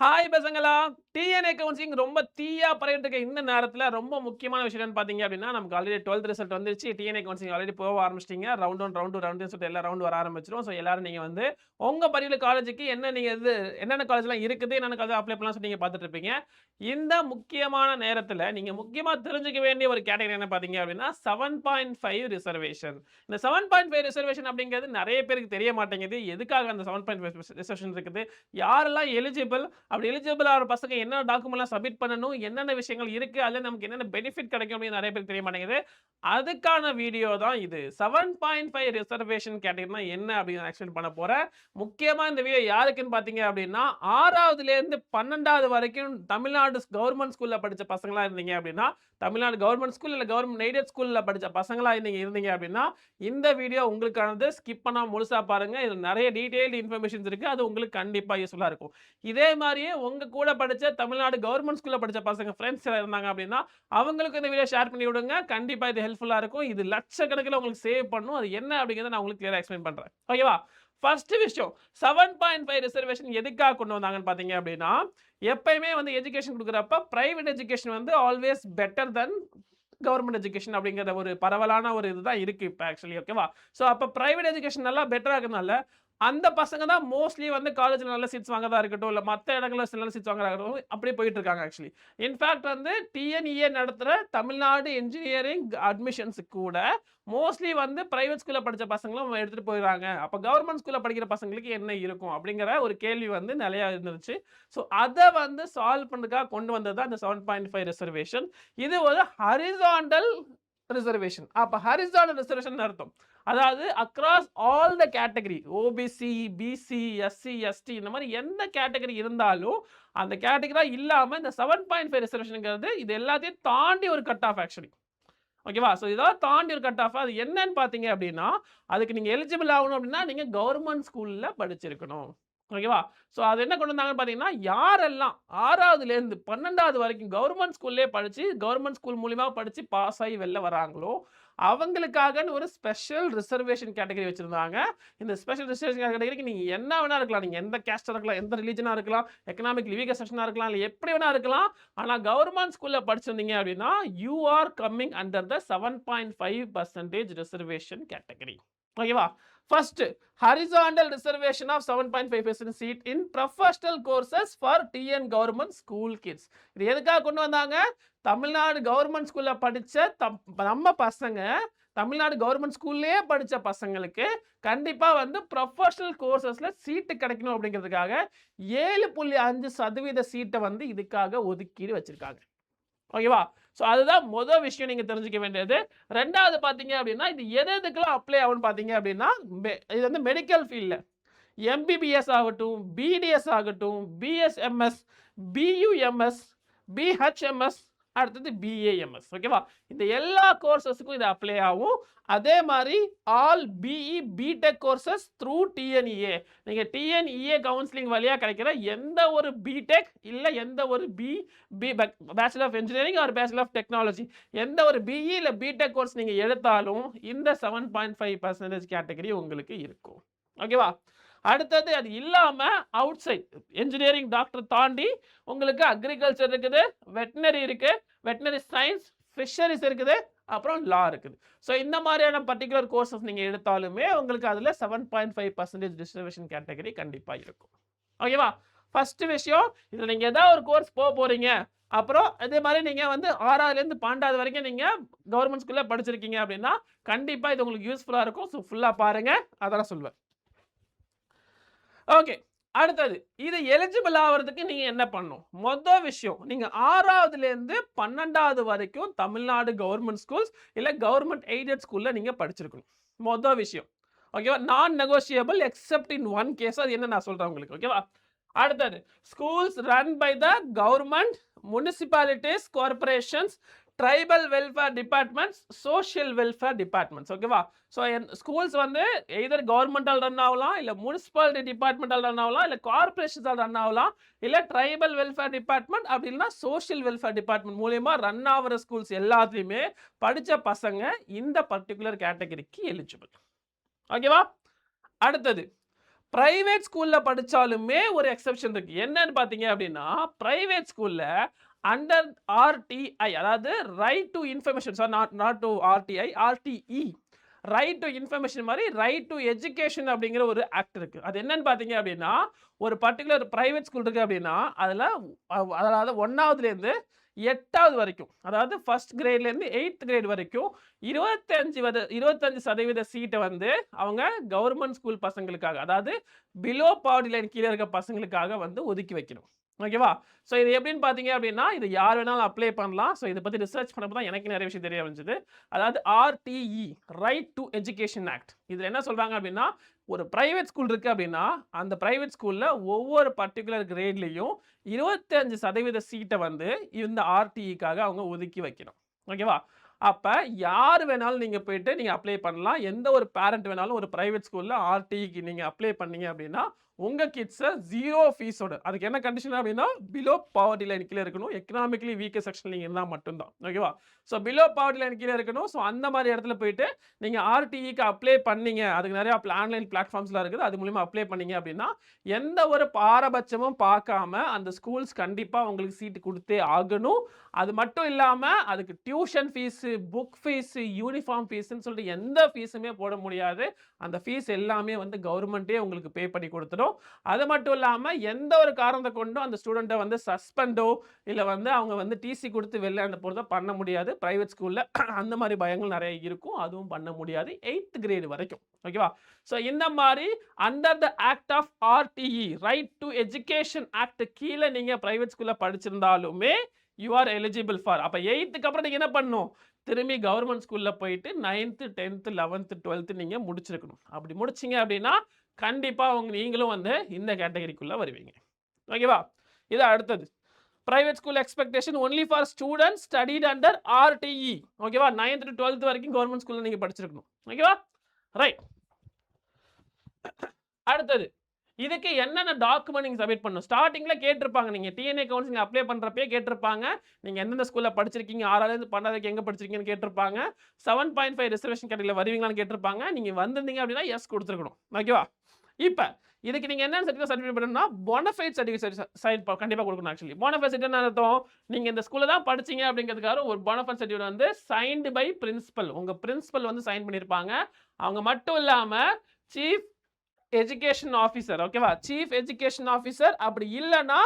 Hi பசங்களா! DNA counselling ரொம்ப தீயா பரவிட்டு இருக்க இந்த நேரத்தில ரொம்ப முக்கியமான விஷயம் என்னன்னு பார்த்தீங்க அப்டின்னா, நமக்கு ஆல்ரெடி 12த் ரிசல்ட் வந்துருச்சு. டிஎன்ஏ கவுன்சிலிங் ஆல்ரெடி போக ஆரம்பிச்சிட்டீங்க. ரவுண்ட் 1, ரவுண்ட் 2, ரவுண்ட் 3 சொல்லிட்டு எல்லா ரவுண்ட் வர ஆரம்பிச்சுரும். ஸோ எல்லாரும் நீங்க வந்து உங்க பர்ட்டிகுலர் காலேஜுக்கு என்ன நீங்க என்னென்ன காலேஜ்லாம் இருக்குது, என்னென்ன காலேஜ் அப்ளை பண்ணலாம்னு சொல்லி நீங்க பார்த்துட்டு இருப்பீங்க. இந்த முக்கியமான நேரத்தில நீங்க முக்கியமா தெரிஞ்சுக்க வேண்டிய ஒரு கேட்டகரி என்ன பார்த்தீங்க அப்டின்னா, 7.5 ரிசர்வேஷன். இந்த 7.5 ரிசர்வேஷன் அப்டிங்கிறது நெறைய பேருக்கு தெரிய மாட்டேங்குது. எதுக்காக அந்த 7.5 ரிசர்வேஷன் இருக்குது? யாரெல்லாம் எலிஜிபிள்? அப்படி எலிஜிபிள் ஆகிற பசங்க என்ன டாக்குமெண்ட்லாம் சப்மிட் பண்ணணும், என்னென்ன விஷயங்கள் இருக்கு, அதில நமக்கு என்னென்ன பெனிஃபிட் கிடைக்கும் அப்படின்னு நிறைய பேருக்கு தெரிய மாட்டேங்குது. அதுக்கான வீடியோ தான் இது. 7.5 ரிசர்வேஷன் கேட்டகரினா என்ன அப்படின்னு எக்ஸ்பிளைன் பண்ண போறேன். முக்கியமா இந்த வீடியோ யாருக்குன்னு பார்த்தீங்க அப்படின்னா, 6வதுலேருந்து 12வது வரைக்கும் தமிழ்நாடு கவர்மெண்ட் ஸ்கூல்ல படிச்ச பசங்களா இருந்தீங்க அப்படின்னா, தமிழ்நாடு கவர்மெண்ட் ஸ்கூல் இல்ல கவர்மெண்ட் எய்டட் ஸ்கூல்ல படிச்ச பசங்களா நீங்க இருந்தீங்க அப்படின்னா, இந்த வீடியோ உங்களுக்கானது. ஸ்கிப் பண்ணாம முழுசா பாருங்க. இதுல நிறைய டீடைல்டு இன்ஃபர்மேஷன்ஸ் இருக்கு. அது உங்களுக்கு கண்டிப்பா யூஸ்ஃபுல்லா இருக்கும். இதே மாரியே உங்க கூட படிச்ச தமிழ்நாடு கவர்மெண்ட் ஸ்கூல்ல படிச்ச பசங்க ஃப்ரெண்ட்ஸ் யாராவது இருந்தாங்க அப்படின்னா, அவங்களுக்கு இந்த வீடியோ ஷேர் பண்ணி விடுங்க. கண்டிப்பா இது ஹெல்ப்ஃபுல்லா இருக்கும். இது லட்சக்கணக்கில உங்களுக்கு சேவ் பண்ணும். அது என்ன அப்படிங்கிறத நான் உங்களுக்கு கிளியரா எக்ஸ்பிளைன் பண்றேன். ஓகேவா? ஃபர்ஸ்ட் விஷயம் 7.5 ரிசர்வேஷன் எதுக்காக கொண்டு வந்தாங்கன்னு பார்த்தீங்க அப்படின்னா, எப்பயுமே வந்து எஜுகேஷன் குடுக்குறப்ப பிரைவேட் எஜுகேஷன் வந்து ஆல்வேஸ் பெட்டர் தென் கவர்மெண்ட் எஜுகேஷன் அப்படிங்கிற ஒரு பரவலான ஒரு இதுதான் இருக்கு இப்ப ஆக்சுவலி. ஓகேவா? ஸோ அப்ப பிரைவேட் எஜுகேஷன் நல்லா பெட்டரா இருக்கனால அந்த பசங்க தான் மோஸ்ட்லி வந்து காலேஜ்ல நல்ல சீட்ஸ் வாங்குறதா இருக்கட்டும், இல்ல மத்த இடங்கள்ல நல்ல சீட்ஸ் வாங்குறதா இருக்கட்டும், அப்படியே போயிட்டு இருக்காங்க ஆக்சுவலி. இன்ஃபாக்ட் வந்து டிஎன்இஏ நடத்துற தமிழ்நாடு இன்ஜினியரிங் அட்மிஷன்ஸ் கூட மோஸ்ட்லி வந்து பிரைவேட் ஸ்கூல்ல படிச்ச பசங்களும் எடுத்துட்டு போயிடுறாங்க. அப்ப கவர்மெண்ட் ஸ்கூல்ல படிக்கிற பசங்களுக்கு என்ன இருக்கும்? அப்படிங்கிற ஒரு கேள்வி வந்து நெறைய இருந்துச்சு. ஸோ அத வந்து சால்வ் பண்றதுக்காக கொண்டு வந்தது தான் இந்த 7.5 ரிசர்வேஷன். இது ஒரு ஹாரிசான்டல் ரிசர்வேஷன். அப்ப ஹாரிசான்டல் ரிசர்வேஷன் அர்த்தம். அதாவது across all the category OBC, BC, SC, ST இந்த மாதிரி எந்த கேட்டகரி இருந்தாலும் அந்த கேட்டகரா இல்லாம இந்த 7.5 ரிசர்வேஷன்ங்கிறது இது எல்லாத்தையும் தாண்டி ஒரு கட் ஆஃப் ஆக்சுவலி. ஓகேவா? ஸோ இதெல்லாம் தாண்டி ஒரு கட் ஆஃப் அது என்னன்னு பார்த்தீங்க அப்படின்னா, அதுக்கு நீங்க எலிஜிபிள் ஆகணும் அப்படின்னா நீங்க கவர்மெண்ட் ஸ்கூல்ல படிச்சிருக்கணும். ஓகேவா? ஸோ அது என்ன கொண்டு வந்தாங்கன்னு பார்த்தீங்கன்னா, யாரெல்லாம் 6வதுலேருந்து 12வது வரைக்கும் கவர்மெண்ட் ஸ்கூல்லயே படிச்சு, கவர்மெண்ட் ஸ்கூல் மூலியமா படிச்சு பாஸ் ஆகி வெளில வராங்களோ, அவங்களுக்காகன்னு ஒரு ஸ்பெஷல் ரிசர்வேஷன் கேட்டகரி வச்சிருந்தாங்க. இந்த ஸ்பெஷல் ரிசர்வேஷன் கேட்டகரிக்கு நீங்க என்ன வேணா இருக்கலாம். நீங்க எந்த கேஸ்ட்டா இருக்கலாம், எந்த ரிலிஜனா இருக்கலாம், எக்கனாமிக் லிவிங் செக்ஷனா இருக்கலாம், இல்ல எப்படி வேணா இருக்கலாம். ஆனா கவர்மெண்ட் ஸ்கூல்ல படிச்சிருந்தீங்க அப்படின்னா, you are coming under the 7.5% reservation category. ஓகேவா? First horizontal reservation of 7.5% seat in professional courses for TN government school kids. இது எதுக்காக கொண்டு வந்தாங்க? தமிழ்நாடு கவர்மெண்ட் ஸ்கூல்ல படிச்ச நம்ம பசங்க தமிழ்நாடு கவர்மெண்ட் ஸ்கூல்லயே படிச்ச பசங்களுக்கு கண்டிப்பா வந்து ப்ரொஃபஷனல் கோர்சஸ்ல சீட்டு கிடைக்கணும் அப்படிங்கிறதுக்காக 7.5% சீட்டை வந்து இதுக்காக ஒதுக்கீடு வச்சிருக்காங்க. ஓகேவா? ஸோ அதுதான் மொத விஷயம் நீங்க தெரிஞ்சுக்க வேண்டியது. 2வது பார்த்தீங்க அப்படின்னா, இது எதுக்கெல்லாம் அப்ளை ஆகும்னு பார்த்தீங்க அப்படின்னா, இது வந்து மெடிக்கல் ஃபீல்ட்ல எம்பிபிஎஸ் ஆகட்டும், பிடிஎஸ் ஆகட்டும், பிஎஸ்எம்எஸ், பியூஎம்எஸ், பிஹெச்எம்எஸ், அடுத்தது பிஏஎம்எஸ். ஓகேவா? இந்த எல்லா கோர்சஸ்க்கும் இது அப்ளை ஆகும். அதே மாரி all BE, BTech courses through TNEA. நீங்க டிஎன்இஏ கவுன்சிலிங் வழியா கிடைக்கிற எந்த ஒரு பிடெக் இல்ல எந்த ஒரு bachelor of engineering or bachelor of technology எந்த ஒரு பிஇ இல்ல பிடெக் கோர்ஸ் நீங்க எடுத்தாலும் இந்த 7.5% கேட்டகரி உங்களுக்கு இருக்கும். ஓகேவா? அடுத்தது அது இல்லாம அவுட் சைட் என்ஜினியரிங் டாக்டர் தாண்டி உங்களுக்கு அக்ரிகல்ச்சர் இருக்குது, வெட்டினரி இருக்கு, வெட்டினரி சயின்ஸ், ஃபிஷரிஸ் இருக்குது, அப்புறம் லா இருக்குது. ஸோ இந்த மாதிரியான பர்டிகுலர் கோர்சஸ் நீங்க எடுத்தாலுமே உங்களுக்கு அதுல 7.5% ரிசர்வேஷன் கேட்டகரி கண்டிப்பா இருக்கும். ஓகேவா? ஃபர்ஸ்ட் விஷயம் இதுல நீங்க ஏதாவது ஒரு கோர்ஸ் போறீங்க. அப்புறம் அதே மாதிரி நீங்க வந்து 6வதுலேருந்து 12வது வரைக்கும் நீங்க கவர்மெண்ட் ஸ்கூல்ல படிச்சிருக்கீங்க அப்படின்னா கண்டிப்பா இது உங்களுக்கு யூஸ்ஃபுல்லா இருக்கும். ஸோ ஃபுல்லா பாருங்க. அதெல்லாம் சொல்லுவேன். ஓகே. அடுத்தது இது எலிஜிபிள் ஆவறதுக்கு நீங்க என்ன பண்ணணும்? மொத விஷயம் நீங்க 6வதுலேருந்து 12வது வரைக்கும் தமிழ்நாடு கவர்மெண்ட் ஸ்கூல்ஸ் இல்ல கவர்மெண்ட் எய்டட் ஸ்கூல்ல நீங்க படிச்சிருக்கணும். மொத விஷயம். ஓகேவா? நான் negotiable except in one case அது என்ன நான் சொல்றேன் உங்களுக்கு. ஓகேவா? அடுத்தது schools run by the government, municipalities, corporations, tribal welfare departments, social welfare departments. ஓகேவா? ஸோ ஸ்கூல்ஸ் வந்து எய்தர் கவர்மெண்டால் ரன் ஆகலாம், இல்ல முனிசிபாலிட்டி டிபார்ட்மெண்டால் ரன் ஆகலாம், இல்ல கார்ப்பரேஷன்ஸால் ரன் ஆகலாம், இல்ல ட்ரைபல் வெல்ஃபேர் டிபார்ட்மெண்ட் அப்படி இல்லைன்னா சோஷியல் வெல்ஃபேர் டிபார்ட்மெண்ட் மூலியமா ரன் ஆகிற ஸ்கூல்ஸ் எல்லாத்தையுமே படிச்ச பசங்க இந்த பர்டிகுலர் கேட்டகரிக்கு எலிஜிபிள். ஓகேவா? அடுத்தது பிரைவேட் ஸ்கூல்ல படிச்சாலுமே ஒரு எக்ஸெப்ஷன் இருக்கு. என்னன்னு பார்த்தீங்க அப்படின்னா, பிரைவேட் ஸ்கூல்ல அண்டர் ஆர்டிஐ அதாவது right to information not not to RTI, RTE right to information மாரி ரைட் டு எஜுகேஷன் அப்படிங்கிற ஒரு ஆக்ட் இருக்கு. அது என்னன்னு பார்த்தீங்க அப்படின்னா, ஒரு பர்ட்டிகுலர் பிரைவேட் ஸ்கூல் இருக்கு அப்படின்னா, அதுல அதாவது 1வதுலேருந்து 8வது வரைக்கும், அதாவது 1 கிரேட்லேருந்து 8த் கிரேட் வரைக்கும் 25% சீட்ட வந்து அவங்க கவர்மெண்ட் ஸ்கூல் பசங்களுக்காக, அதாவது பிலோ பாவர்ட்டி லைன் கீழ இருக்க பசங்களுக்காக வந்து ஒதுக்கி வைக்கணும். ஓகேவா? ஸோ இது எப்படின்னு பார்த்தீங்க அப்படின்னா, இது யார் வேணாலும் அப்ளை பண்ணலாம். ஸோ இத பத்தி ரிசர்ச் பண்ணப்போ தான் எனக்கு நெறைய விஷயம் தெரிய வந்துச்சு. அதாவது RTE right to education act. இதுல என்ன சொல்றாங்க அப்படின்னா, ஒரு பிரைவேட் ஸ்கூல் இருக்கு அப்படின்னா, அந்த பிரைவேட் ஸ்கூல்ல ஒவ்வொரு பர்ட்டிகுலர் கிரேட்லயும் 25% சீட்ட வந்து இந்த ஆர்டிஇக்காக அவங்க ஒதுக்கி வைக்கணும். ஓகேவா? அப்ப யார் வேணாலும் நீங்க போயிட்டு நீங்க அப்ளை பண்ணலாம். எந்த ஒரு பேரண்ட் வேணாலும் ஒரு பிரைவேட் ஸ்கூல்ல ஆர்டிஇக்கு நீங்க அப்ளை பண்ணீங்க அப்படின்னா, உங்க கிட்ஸ 0 ஃபீஸோட, அதுக்கு என்ன கண்டிஷன் அப்படின்னா, பிலோ பாவர்ட்டி லைன் கீழ இருக்கணும். எக்கனாமிக்கலி வீக்கர் செக்ஷன்ல நீங்க இருந்தா மட்டும் தான். ஓகேவா? ஸோ பிலோ பாவர்ட்டி லைன் கீழ இருக்கணும். ஸோ அந்த மாரி இடத்துல போயிட்டு நீங்க ஆர்டிஇக்கு அப்ளை பண்ணீங்க. அதுக்கு நிறைய ஆன்லைன் பிளாட்ஃபார்ம்ஸ்லாம் இருக்குது. அது மூலியமா அப்ளை பண்ணீங்க அப்படின்னா, எந்த ஒரு பாரபட்சமும் பார்க்காம அந்த ஸ்கூல்ஸ் கண்டிப்பா உங்களுக்கு சீட் குடுத்தே ஆகணும். அது மட்டும் இல்லாம அதுக்கு tuition fees, book fees, uniform ஃபீஸ்ன்னு சொல்லிட்டு எந்த ஃபீஸுமே போட முடியாது. அந்த ஃபீஸ் எல்லாமே வந்து கவர்மெண்ட்டே உங்களுக்கு பே பண்ணி குடுத்துரும். அது மட்டும் இல்லாம எந்த ஒரு காரணத்த கொண்டும் அந்த ஸ்டூடண்ட்ட வந்து சஸ்பெண்டோ இல்ல வந்து அவங்க வந்து டிசி குடுத்து வெளில அனுப்புறதோ பண்ண முடியாது. பிரைவேட் ஸ்கூல்ல அந்த மாரி பயங்கள் நெறைய இருக்கும். அதுவும் பண்ண முடியாது. 8த் கிரேட் வரைக்கும். ஓகேவா? ஸோ இந்த மாரி under the act of RTE right to education act கீழ நீங்க பிரைவேட் ஸ்கூல்ல படிச்சிருந்தாலுமே யூ ஆர் எலிஜிபிள் ஃபார். அப்ப 8த்துக்கு அப்புறம் நீங்க என்ன பண்ணணும்? திரும்பி கவர்மெண்ட் ஸ்கூல்ல போயிட்டு 9த், 10த், 11த், 12த் நீங்க முடிச்சிருக்கணும். அப்படி முடிச்சீங்க அப்படின்னா, கண்டிப்பா நீங்களும் வந்து இந்த கேட்டகரிக்குள்ள வருவீங்க. ஓகேவா? இது அடுத்தது. Private school expectation only for students studied under RTE. ஓகேவா? 9த் to 12th வரைக்கும் கவர்மெண்ட் ஸ்கூல்ல நீங்க படிச்சிருக்கணும். ஓகேவா? ரைட். அடுத்தது. இதுக்கு என்னென்ன டாக்குமெண்ட் நீங்க சப்மிட் பண்ணணும்? ஸ்டார்ட்டிங்ல கேட்டிருப்பாங்க. நீங்க டிஎன்ஏ கவுன்சிலிங் அப்ளை பண்றப்பயே கேட்டிருப்பாங்க. நீங்க எந்தெந்த ஸ்கூல்ல படிச்சிருக்கீங்க? 6வதுலேருந்து 12வதுக்கு எங்க படிச்சிருக்கீங்கன்னு கேட்டிருப்பாங்க. 7.5 ரிசர்வேஷன் கேட்டகரியில வருவீங்களான்னு கேட்டிருப்பாங்க. நீங்க வந்திருந்தீங்க அப்படின்னா எஸ் குடுத்துருக்கணும். ஓகேவா? இப்ப இதுக்கு நீங்க என்ன சர்டிஃபிகேட் பண்ணணும்னா, போனஃபைட் சர்டிஃபிகேட் சைன் கண்டிப்பா குடுக்கணும் ஆக்சுவலி. போனஃபைட் சர்டிஃபிகேட் என்ன அர்த்தம்? நீங்க இந்த ஸ்கூல்ல தான் படிச்சீங்க அப்படிங்கிறதுக்காக ஒரு போனஃபைட் சர்டிஃபிகேட் வந்து சைன்டு பை பிரின்சிபல். உங்க பிரின்சிபல் வந்து சைன் பண்ணியிருப்பாங்க. அவங்க மட்டும் இல்லாம சீஃப் எஜுகேஷன் ஆஃபீசர். ஓகேவா? சீஃப் எஜுகேஷன் ஆஃபீசர் அப்படி இல்லன்னா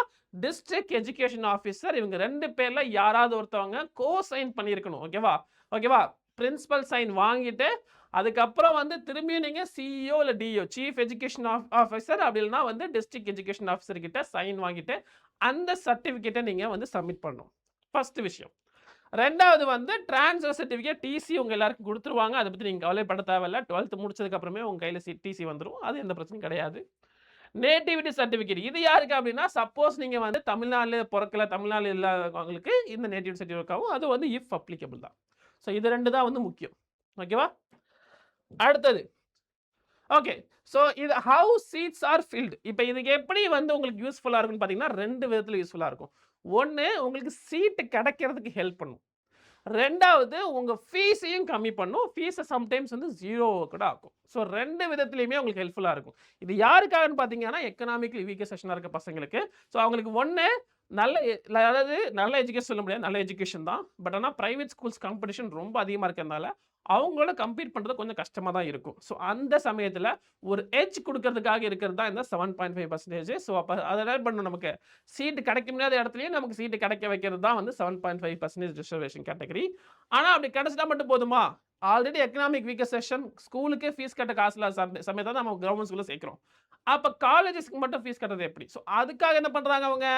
டிஸ்ட்ரிக்ட் எஜுகேஷன் ஆஃபீசர் இவங்க 2 பேர்ல யாராவது ஒருத்தவங்க சைன் பண்ணியிருக்கணும். ஓகேவா? ஓகேவா? பிரின்சிபல் சைன் வாங்கிட்டு அதுக்கப்புறம் வந்து திரும்பியும் நீங்க சிஇஓ இல்ல டிஇஓ சீஃப் எஜுகேஷன் ஆஃபீசர் அப்படி இல்லனா வந்து டிஸ்ட்ரிக்ட் எஜுகேஷன் ஆஃபீசர் கிட்ட சைன் வாங்கிட்டு அந்த சர்டிஃபிகேட்ட நீங்க வந்து சப்மிட் பண்ணணும். ஃபர்ஸ்ட் விஷயம். 2வது வந்து ட்ரான்ஸ்ஃபர் சர்டிஃபிகேட் டிசி உங்க எல்லாருக்கும் குடுத்துருவாங்க. அத பத்தி நீங்க கவலைப்பட தேவையில்ல. 12th முடிச்சதுக்கு அப்புறமே உங்க கையில டிசி வந்துரும். அது எந்த பிரச்சனையும் கிடையாது. நேட்டிவிட்டி சர்டிஃபிகேட் இது யாருக்கு அப்படின்னா, சப்போஸ் நீங்க வந்து தமிழ்நாடுல பொறக்கல, தமிழ்நாடு இல்லாதவங்களுக்கு இந்த நேட்டிவிட்டி சர்டிஃபிகேட் ஆகும். அது வந்து இஃப் அப்ளிகபிள் தான். ஸோ இது 2 தான் வந்து முக்கியம். ஓகேவா? அடுத்தது. ஓகே. ஸோ இது ஹவ் சீட்ஸ் ஆர் ஃபில்ட். இப்ப இதுக்கு எப்படி வந்து உங்களுக்கு யூஸ்ஃபுல்லா இருக்கும்னு பார்த்தீங்கன்னா, 2 விதத்துல யூஸ்ஃபுல்லா இருக்கும். 1 உங்களுக்கு சீட் கிடைக்கிறதுக்கு ஹெல்ப் பண்ணும். 2வது உங்க ஃபீஸையும் கம்மி பண்ணும். ஃபீஸ சம்டைம்ஸ் வந்து 0 கூட ஆக்கும். ஸோ 2 விதத்திலயுமே உங்களுக்கு ஹெல்ப்ஃபுல்லா இருக்கும். இது யாருக்காகன்னு பார்த்தீங்கன்னா, எக்கனாமிக்கலி வீக்கர் செக்ஷனா இருக்க பசங்களுக்கு. ஸோ அவங்களுக்கு 1 நல்ல அதாவது நல்ல எஜுகேஷன் சொல்ல முடியாது. நல்ல எஜுகேஷன் தான். பட் ஆனா பிரைவேட் ஸ்கூல்ஸ் காம்படிஷன் ரொம்ப அதிகமா இருக்கிறதுனால, அவங்களோட கம்பீட் பண்றது கொஞ்சம் கஷ்டமா தான் இருக்கும். ஸோ அந்த சமயத்துல ஒரு எட்ஜ் குடுக்கறதுக்காக இருக்கிறது தான் இந்த 7.5%. ஸோ அப்ப அத என்ன பண்ணணும் நமக்கு? சீட் கிடைக்க முடியாத இடத்துலயும் நமக்கு சீட் கிடைக்க வைக்கிறது தான் வந்து 7.5% ரிசர்வேஷன் கேட்டகரி. ஆனா அப்படி கிடைச்சிட்டா மட்டும் போதுமா? ஆல்ரெடி எக்கனாமிக் வீக்கர் செக்ஷன் ஸ்கூலுக்கே ஃபீஸ் கட்ட காசு இல்லாத சமயத்துல நம்ம கவர்மெண்ட் ஸ்கூல்ல சேர்க்கிறோம். அப்ப காலேஜஸ்க்கு மட்டும் ஃபீஸ் கட்டுறது எப்படி? ஸோ அதுக்காக என்ன பண்றாங்க அவங்க?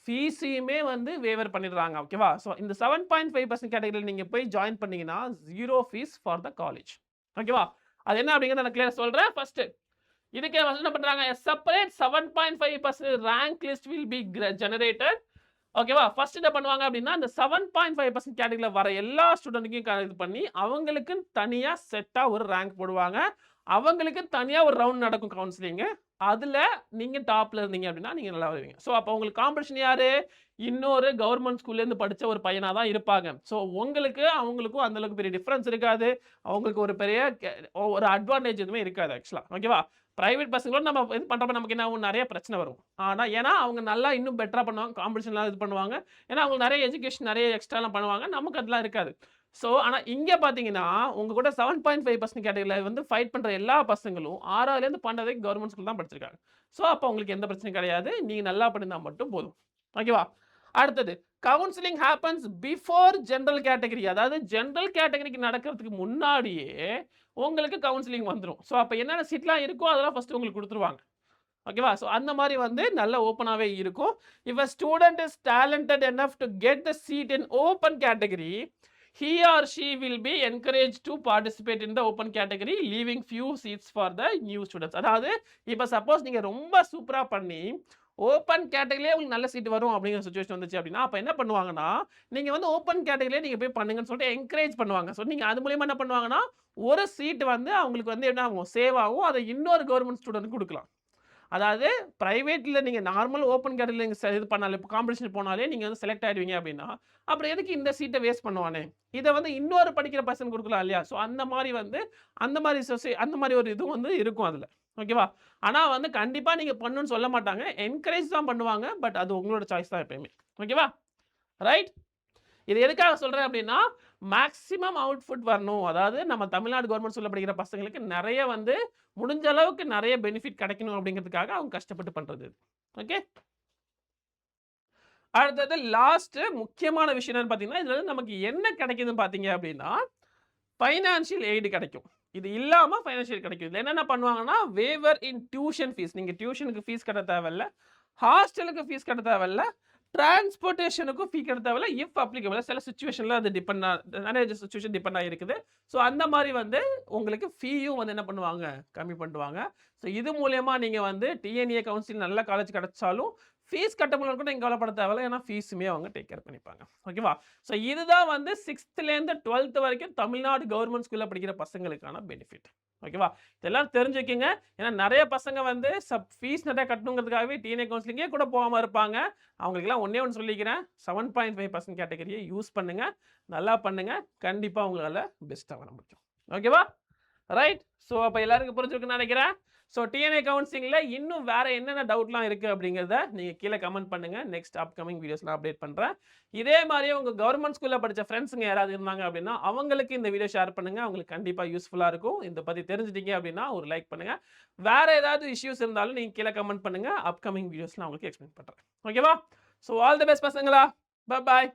ஃபீஸையுமே வந்து வேவர் பண்ணிடுறாங்க. ஓகேவா? ஸோ இந்த 7.5% கேட்டகரியில நீங்க போய் ஜாயின் பண்ணீங்கன்னா 0 ஃபீஸ் ஃபார் த காலேஜ். ஓகேவா? அது என்ன அப்படிங்கிறத நான் கிளியரா சொல்றேன். ஃபர்ஸ்ட் இதுக்கு என்ன பண்றாங்க? Separate 7.5% rank list will be generated. ஓகேவா? ஃபர்ஸ்ட் என்ன பண்ணுவாங்க அப்படின்னா, அந்த 7.5% கேட்டகரியில வர எல்லா ஸ்டூடண்ட்டையும் இது பண்ணி அவங்களுக்குன்னு தனியா செட்டா ஒரு ரேங்க் போடுவாங்க. அவங்களுக்கு தனியா ஒரு ரவுண்ட் நடக்கும் கவுன்சிலிங். அதுல நீங்க டாப்ல இருந்தீங்க அப்படின்னா நீங்க நல்லா வருவீங்க. ஸோ அப்ப உங்களுக்கு காம்படிஷன் யாரு? இன்னொரு கவர்மெண்ட் ஸ்கூல்ல இருந்து படிச்ச ஒரு பையனா தான் இருப்பாங்க. ஸோ உங்களுக்கு அவங்களுக்கும் அந்த அளவுக்கு பெரிய டிஃபரன்ஸ் இருக்காது. அவங்களுக்கு ஒரு பெரிய ஒரு அட்வான்டேஜ் எதுவுமே இருக்காது ஆக்சுவலா. ஓகேவா? பிரைவேட் பசங்களோட நம்ம இது பண்றப்ப நமக்கு என்ன ஆகும்? நெறைய பிரச்சனை வரும். ஆனா ஏன்னா, அவங்க நல்லா இன்னும் பெட்டரா பண்ணுவாங்க. காம்படிஷன்லாம் இது பண்ணுவாங்க. ஏன்னா, அவங்க நெறைய எஜுகேஷன் நெறைய எக்ஸ்ட்ராலாம் பண்ணுவாங்க. நமக்கு அதெல்லாம் இருக்காது. ஸோ, ஆனா இங்க பார்த்தீங்கன்னா, உங்க கூட 7.5% கேட்டகரில வந்து ஃபைட் பண்ற எல்லா பசங்களும் 6வதுலேருந்து 12வது வரைக்கும் கவர்ன்மென்ட் ஸ்கூல் தான் படிச்சிருக்காங்க. ஸோ, அப்ப உங்களுக்கு எந்த பிரச்சனையும் கிடையாது. நீங்க நல்லா பண்ணியிருந்தா மட்டும் போதும். ஓகேவா? அடுத்தது counselling happens before general category. அதாவது ஜெனரல் கேட்டகரிக்கு நடக்கிறதுக்கு முன்னாடியே உங்களுக்கு கவுன்சிலிங் வந்துரும். ஸோ, அப்ப என்னென்ன சீட்லாம் இருக்கோ அதெல்லாம் ஃபர்ஸ்ட் உங்களுக்கு குடுத்துருவாங்க. ஓகேவா? ஸோ, அந்த மாரி வந்து நல்ல ஓப்பனாவே இருக்கும். If a student is talented enough to get the seat in open category, he or she will be encouraged to participate in the open category, leaving few seats for the new students. அதாவது இப்ப suppose நீங்க ரொம்ப சூப்பரா பண்ணி open கேட்டகரியிலே உங்களுக்கு நல்ல seat வரும் அப்படிங்கிற சிச்சுவேஷன் வந்துச்சு அப்படின்னா, அப்ப என்ன பண்ணுவாங்கன்னா, நீங்க வந்து ஓப்பன் கேட்டகரியிலே நீங்க போய் பண்ணுங்கன்னு சொல்லிட்டு என்கரேஜ் பண்ணுவாங்க. ஸோ, நீங்க அது மூலியமா என்ன பண்ணுவாங்கன்னா, ஒரு சீட் வந்து அவங்களுக்கு வந்து என்ன ஆகும்? சேவ் ஆகும். அத இன்னொரு கவர்ன்மென்ட் ஸ்டூடண்ட்க்கு குடுக்கலாம். அதாவது பிரைவேட்ல நீங்க நார்மல் ஓப்பன் கேட்டகரில நீங்க இது பண்ணாலே காம்படிஷன் போனாலே நீங்க வந்து செலக்ட் ஆயிடுவீங்க அப்படின்னா, அப்புறம் எதுக்கு இந்த சீட்ட வேஸ்ட் பண்ணுவானே? இத வந்து இன்னொரு படிக்கிற பர்சன் குடுக்கலாம் இல்லையா? ஸோ அந்த மாரி வந்து அந்த மாரி ஒரு இதுவும் வந்து இருக்கும் அதுல. ஓகேவா? ஆனா வந்து கண்டிப்பா நீங்க பண்ணணும்னு சொல்ல மாட்டாங்க. என்கரேஜ் தான் பண்ணுவாங்க. பட் அது உங்களோட சாய்ஸ் தான் எப்பயுமே. ஓகேவா? ரைட்? இது எதுக்காக சொல்றேன் அப்படின்னா, மேக்ஸிமம் அவுட்புட் வரணும். அதாவது நம்ம தமிழ்நாடு கவர்ன்மென்ட் ஸ்கூல்ல படிக்கிற பசங்களுக்கு நெறைய வந்து முடிஞ்ச அளவுக்கு நெறைய பெனிஃபிட் கிடைக்கணும் அப்படிங்கிறதுக்காக அவங்க கஷ்டப்பட்டு பண்றது இது. ஓகே. அடுத்தது லாஸ்ட் முக்கியமான விஷயம் என்னன்னு பார்த்தீங்கன்னா, இதுல இருந்து நமக்கு என்ன கிடைக்குதுன்னு பார்த்தீங்க அப்படின்னா, ஃபைனான்ஷியல் எய்ட் கிடைக்கும். இது இல்லாம ஃபைனான்ஷியல் கிடைக்கும். இதுல என்னென்ன பண்ணுவாங்கன்னா, வேவர் இன் டியூஷன் ஃபீஸ். நீங்க டியூஷனுக்கு ஃபீஸ் கட்ட தேவையில்ல. ஹாஸ்டலுக்கு ஃபீஸ் கட்ட தேவையில்ல. டிரான்ஸ்போர்டேஷனுக்கும் ஃபீ கட்ட தேவையில்ல. இஃப் அப்ளிகபிள் சில சிச்சுவேஷன்ல அது நெறைய சிச்சுவேஷன் டிபெண்ட் ஆகியிருக்குது. ஸோ அந்த மாரி வந்து உங்களுக்கு ஃபீயும் வந்து என்ன பண்ணுவாங்க? கம்மி பண்ணுவாங்க. ஸோ இது மூலியமா நீங்க வந்து டிஎன்ஏ கவுன்சிலிங் நல்ல காலேஜ் கிடைச்சாலும், ஃபீஸ் கட்ட முடியலன்னு கூட நீங்க கவலைப்பட தேவையில்ல. ஏன்னா ஃபீஸுமே அவங்க டேக் கேர் பண்ணிப்பாங்க. ஓகேவா? ஸோ இதுதான் வந்து 6த்லேருந்து 12th வரைக்கும் தமிழ்நாடு கவர்ன்மென்ட் ஸ்கூல்ல படிக்கிற பசங்களுக்கான பெனிஃபிட். ஓகேவா? இதெல்லாம் தெரிஞ்சு வைக்கங்க. ஏன்னா நெறைய பசங்க வந்து ஃபீஸ் நெறைய கட்டணுங்கிறதுக்காகவே டிஎன்ஏ கவுன்சிலிங்கே கூட போகாம இருப்பாங்க. அவங்களுக்கெல்லாம் ஒண்ணே ஒண்ணு சொல்லிக்கிறேன். 7.5% கேட்டகரியை யூஸ் பண்ணுங்க. நல்லா பண்ணுங்க. கண்டிப்பா உங்களால பெஸ்ட்டா வர முடியும். ஓகேவா? ரைட். ஸோ அப்ப எல்லாருக்கும் புரிஞ்சிருக்கும்னு நெனைக்கிறேன். ஸோ டிஎன்ஏ கவுன்சிலிங்ல இன்னும் வேற என்னென்ன டவுட்லாம் இருக்கு அப்படிங்கிறத நீங்க கீழ கமெண்ட் பண்ணுங்க. நெக்ஸ்ட் அப்கமிங் வீடியோஸ்ல அப்டேட் பண்றேன். இதே மாரியே உங்க கவர்ன்மென்ட் ஸ்கூல்ல படிச்ச ஃப்ரெண்ட்ஸ்ங்க யாராவது இருந்தாங்க அப்படின்னா, அவங்களுக்கு இந்த வீடியோ ஷேர் பண்ணுங்க. அவங்களுக்கு கண்டிப்பா யூஸ்ஃபுல்லா இருக்கும். இத பத்தி தெரிஞ்சுட்டீங்க அப்படின்னா ஒரு லைக் பண்ணுங்க. வேற ஏதாவது இஷ்யூஸ் இருந்தாலும் நீங்க கீழ கமெண்ட் பண்ணுங்க. அப்கமிங் வீடியோஸ்ல நான் உங்களுக்கு எக்ஸ்பிளைன் பண்றேன். ஓகேவா? ஸோ ஆல் தி பெஸ்ட் பசங்களா. பாய்.